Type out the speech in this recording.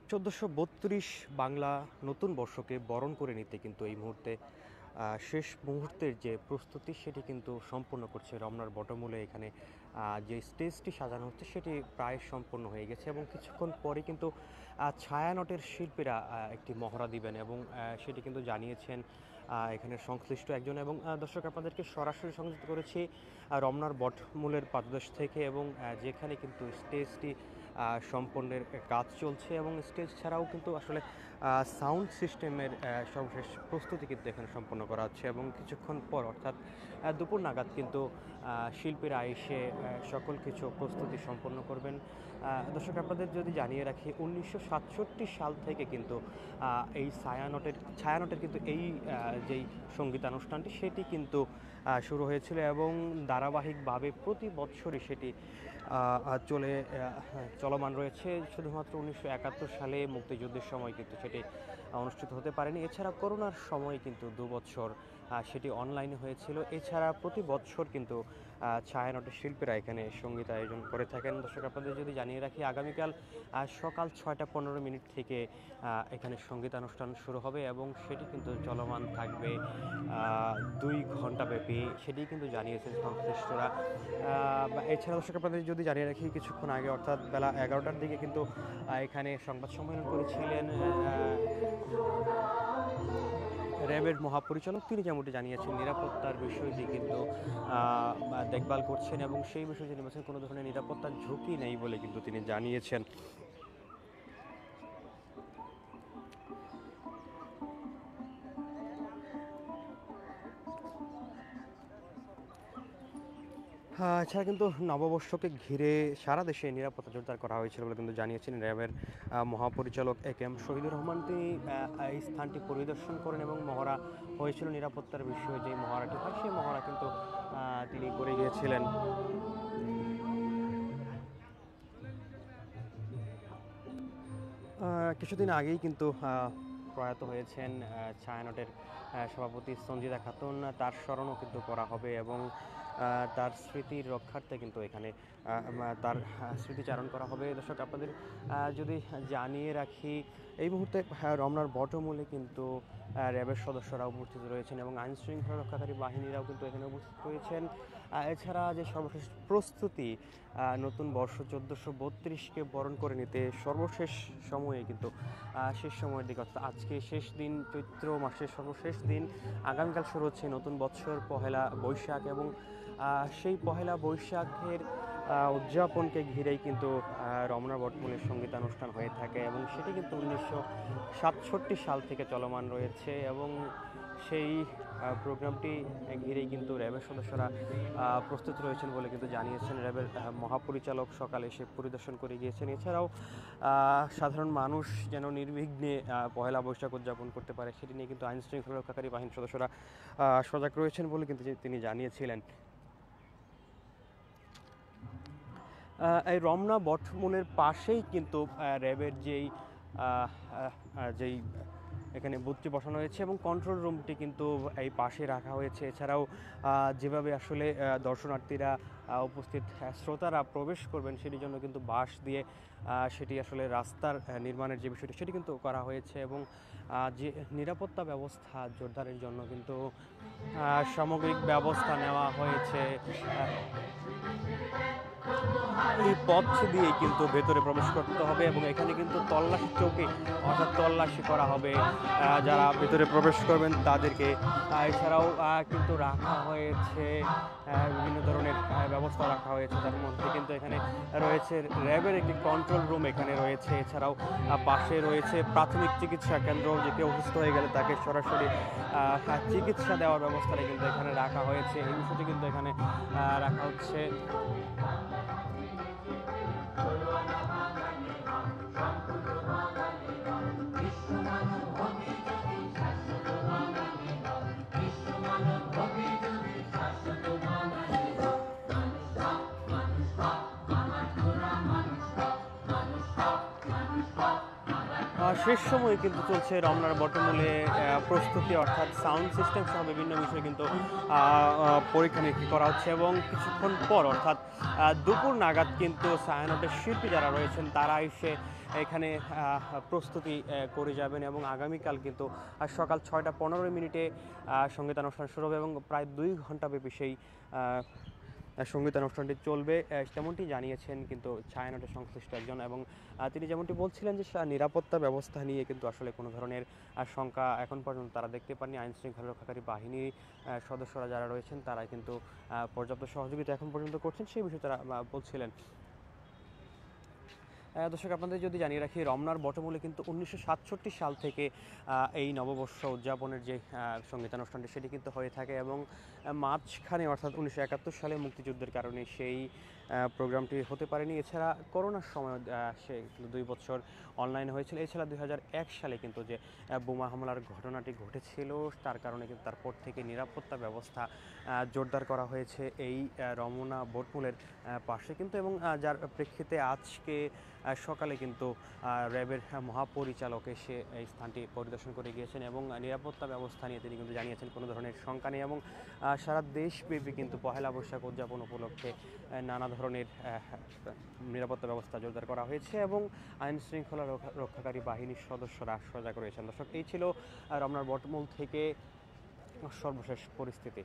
1432 বাংলা নতুন বর্ষকে বরণ করে নিতে কিন্তু এই মুহূর্তে শেষ মুহূর্তের যে প্রস্তুতি সেটি কিন্তু সম্পন্ন করছে রমনার বটমূলে। এখানে যে স্টেজটি সাজানো হচ্ছে সেটি প্রায় সম্পন্ন হয়ে গেছে এবং কিছুক্ষণ পরে কিন্তু ছায়ানটের শিল্পীরা একটি মহড়া দিবেন এবং সেটি কিন্তু জানিয়েছেন এখানে সংশ্লিষ্ট একজন। এবং দর্শক, আপনাদেরকে সরাসরি সংযুক্ত করেছি রমনার বটমূলের পাদদেশ থেকে এবং যেখানে কিন্তু স্টেজটি সম্পন্নের কাজ চলছে এবং স্টেজ ছাড়াও কিন্তু আসলে সাউন্ড সিস্টেমের সর্বশেষ প্রস্তুতি কিন্তু এখানে সম্পন্ন করা হচ্ছে এবং কিছুক্ষণ পর অর্থাৎ দুপুর নাগাদ কিন্তু শিল্পীরা এসে সকল কিছু প্রস্তুতি সম্পন্ন করবেন। দর্শক, আপনাদের যদি জানিয়ে রাখি 1967 সাল থেকে কিন্তু এই ছায়ানটের কিন্তু এই যেই সঙ্গীতানুষ্ঠানটি সেটি কিন্তু শুরু হয়েছিল এবং ধারাবাহিকভাবে প্রতি বছরই সেটি চলমান রয়েছে। শুধুমাত্র 1971 সালে মুক্তিযুদ্ধের সময় কিন্তু সেটি অনুষ্ঠিত হতে পারেনি। এছাড়া করোনার সময় কিন্তু 2 বছর সেটি অনলাইনে হয়েছিল। এছাড়া প্রতি বছর কিন্তু ছায়ানটের শিল্পীরা এখানে সঙ্গীত আয়োজন করে থাকেন। দর্শক, আপনাদের যদি জানিয়ে রাখি আগামীকাল সকাল 6টা 15 মিনিট থেকে এখানে সঙ্গীতানুষ্ঠান শুরু হবে এবং সেটি কিন্তু চলমান থাকবে 2 ঘন্টা ব্যাপী, সেটি কিন্তু জানিয়েছেন সংশ্লিষ্টরা। এছাড়া দর্শক, আপনাদের যদি জানিয়ে রাখি কিছুক্ষণ আগে অর্থাৎ বেলা 11টার দিকে কিন্তু এখানে সংবাদ সম্মেলন করেছিলেন র্যাবের মহাপরিচালক। তিনি যেমনটি জানিয়েছেন নিরাপত্তার বিষয়টি কিন্তু দেখভাল করছেন এবং সেই বিষয়ে তিনি বলছেন কোনো ধরনের নিরাপত্তার ঝুঁকি নেই বলে কিন্তু তিনি জানিয়েছেন। এছাড়া কিন্তু নববর্ষকে ঘিরে সারা দেশে নিরাপত্তা জোরদার করা হয়েছিল বলে কিন্তু জানিয়েছেন র্যাবের মহাপরিচালক একেএম শহীদুর রহমান। তিনি এই স্থানটি পরিদর্শন করেন এবং মহড়া হয়েছিল নিরাপত্তার বিষয়ে যে মহড়াটি হয় সেই মহড়া কিন্তু তিনি করে গিয়েছিলেন। কিছুদিন আগেই কিন্তু প্রয়াত হয়েছেন ছায়ানটের সভাপতি সঞ্জিদা খাতুন, তার স্মরণও কিন্তু করা হবে এবং তার স্মৃতির রক্ষার্থে কিন্তু এখানে তার স্মৃতিচারণ করা হবে। দর্শক, আপনাদের যদি জানিয়ে রাখি এই মুহূর্তে রমনার বটমূলে কিন্তু র্যাবের সদস্যরা উপস্থিত রয়েছেন এবং আইন শৃঙ্খলা রক্ষাকারী বাহিনীরাও কিন্তু এখানে উপস্থিত রয়েছেন। এছাড়া যে সর্বশেষ প্রস্তুতি নতুন বর্ষ 1432কে বরণ করে নিতে সর্বশেষ সময়ে কিন্তু শেষ সময়ের দিকে অর্থাৎ আজকে শেষ দিন, চৈত্র মাসের সর্বশেষ দিন। আগামীকাল শুরু হচ্ছে নতুন বছর, পহেলা বৈশাখ এবং সেই পহেলা বৈশাখের উদযাপনকে ঘিরেই কিন্তু রমনা বটমূলের সঙ্গীতানুষ্ঠান হয়ে থাকে এবং সেটি কিন্তু 1967 সাল থেকে চলমান রয়েছে এবং সেই প্রোগ্রামটি ঘিরেই কিন্তু র্যাবের সদস্যরা প্রস্তুত রয়েছেন বলে কিন্তু জানিয়েছেন র্যাবের মহাপরিচালক। সকালে এসে পরিদর্শন করে গিয়েছেন। এছাড়াও সাধারণ মানুষ যেন নির্বিঘ্নে পহেলা বৈশাখ উদযাপন করতে পারে সেটি নিয়ে কিন্তু আইন শৃঙ্খলা রক্ষাকারী বাহিনীর সদস্যরা সজাগ রয়েছেন বলে কিন্তু তিনি জানিয়েছিলেন। এই রমনা বটমূলের পাশেই কিন্তু র্যাবের যেই এখানে বুথটি বসানো হয়েছে এবং কন্ট্রোল রুমটি কিন্তু এই পাশে রাখা হয়েছে। এছাড়াও যেভাবে আসলে দর্শনার্থীরা উপস্থিত শ্রোতারা প্রবেশ করবেন সেটির জন্য কিন্তু বাঁশ দিয়ে সেটি আসলে রাস্তার নির্মাণের যে বিষয়টি সেটি কিন্তু করা হয়েছে এবং যে নিরাপত্তা ব্যবস্থা জোরদারের জন্য কিন্তু সামগ্রিক ব্যবস্থা নেওয়া হয়েছে। এই পথ দিয়ে কিন্তু ভেতরে প্রবেশ করতে হবে এবং এখানে কিন্তু তল্লাশি চৌকি অর্থাৎ তল্লাশি করা হবে যারা ভেতরে প্রবেশ করবেন তাদেরকে। এছাড়াও কিন্তু রাখা হয়েছে বিভিন্ন ধরনের ব্যবস্থা রাখা হয়েছে, তার মধ্যে কিন্তু এখানে রয়েছে র্যাবের একটি কন্ট্রোল রুম এখানে রয়েছে। এছাড়াও পাশে রয়েছে প্রাথমিক চিকিৎসা কেন্দ্র, যে কেউ অসুস্থ হয়ে গেলে তাকে সরাসরি চিকিৎসা দেওয়ার ব্যবস্থাটা কিন্তু এখানে রাখা হয়েছে। এই বিষয়টি কিন্তু এখানে রাখা হচ্ছে। শেষ সময়ে কিন্তু চলছে রমনার বটমূলে প্রস্তুতি, অর্থাৎ সাউন্ড সিস্টেম সহ বিভিন্ন বিষয়ে কিন্তু পরীক্ষা নিরীক্ষা করা হচ্ছে এবং কিছুক্ষণ পর অর্থাৎ দুপুর নাগাদ কিন্তু ছায়ানটের শিল্পী যারা রয়েছেন তারা এসে এখানে প্রস্তুতি করে যাবেন এবং আগামীকাল কিন্তু সকাল 6টা 15 মিনিটে সঙ্গীতানুষ্ঠান শুরু হবে এবং প্রায় 2 ঘন্টা ব্যাপী সেই সঙ্গীতানুষ্ঠানটি চলবে তেমনটি জানিয়েছেন কিন্তু ছায়ানটের সংশ্লিষ্ট একজন। এবং তিনি যেমনটি বলছিলেন যে নিরাপত্তা ব্যবস্থা নিয়ে কিন্তু আসলে কোনো ধরনের শঙ্কা এখন পর্যন্ত তারা দেখতে পাননি। আইন শৃঙ্খলা রক্ষাকারী বাহিনীর সদস্যরা যারা রয়েছেন তারা কিন্তু পর্যাপ্ত সহযোগিতা এখন পর্যন্ত করছেন, সেই বিষয়ে তারা বলছিলেন। দর্শক, আপনাদের যদি জানিয়ে রাখি, রমনার বটমূলে কিন্তু 1967 সাল থেকে এই নববর্ষ উদযাপনের যে সঙ্গীতানুষ্ঠানটি সেটি কিন্তু হয়ে থাকে এবং মাঝখানে অর্থাৎ 1971 সালে মুক্তিযুদ্ধের কারণে সেই প্রোগ্রামটি হতে পারেনি। এছাড়া করোনার সময় সে 2 বছর অনলাইনে হয়েছিল। এছাড়া 2001 সালে কিন্তু যে বোমা হামলার ঘটনাটি ঘটেছিল তার কারণে কিন্তু তারপর থেকে নিরাপত্তা ব্যবস্থা জোরদার করা হয়েছে এই রমনা বটমূলের পাশে কিন্তু। এবং যার প্রেক্ষিতে আজকে সকালে কিন্তু র্যাবের মহাপরিচালক এসে এই স্থানটি পরিদর্শন করে গিয়েছেন এবং নিরাপত্তা ব্যবস্থা নিয়ে তিনি কিন্তু জানিয়েছেন কোনো ধরনের শঙ্কা নেই। এবং সারা দেশব্যাপী কিন্তু পহেলা বৈশাখ উদযাপন উপলক্ষে নানা ধরনের নিরাপত্তা ব্যবস্থা জোরদার করা হয়েছে এবং আইন শৃঙ্খলা রক্ষাকারী বাহিনীর সদস্যরা সজাগ রয়েছেন। দর্শক, এই ছিল রমনার বটমূল থেকে সর্বশেষ পরিস্থিতি।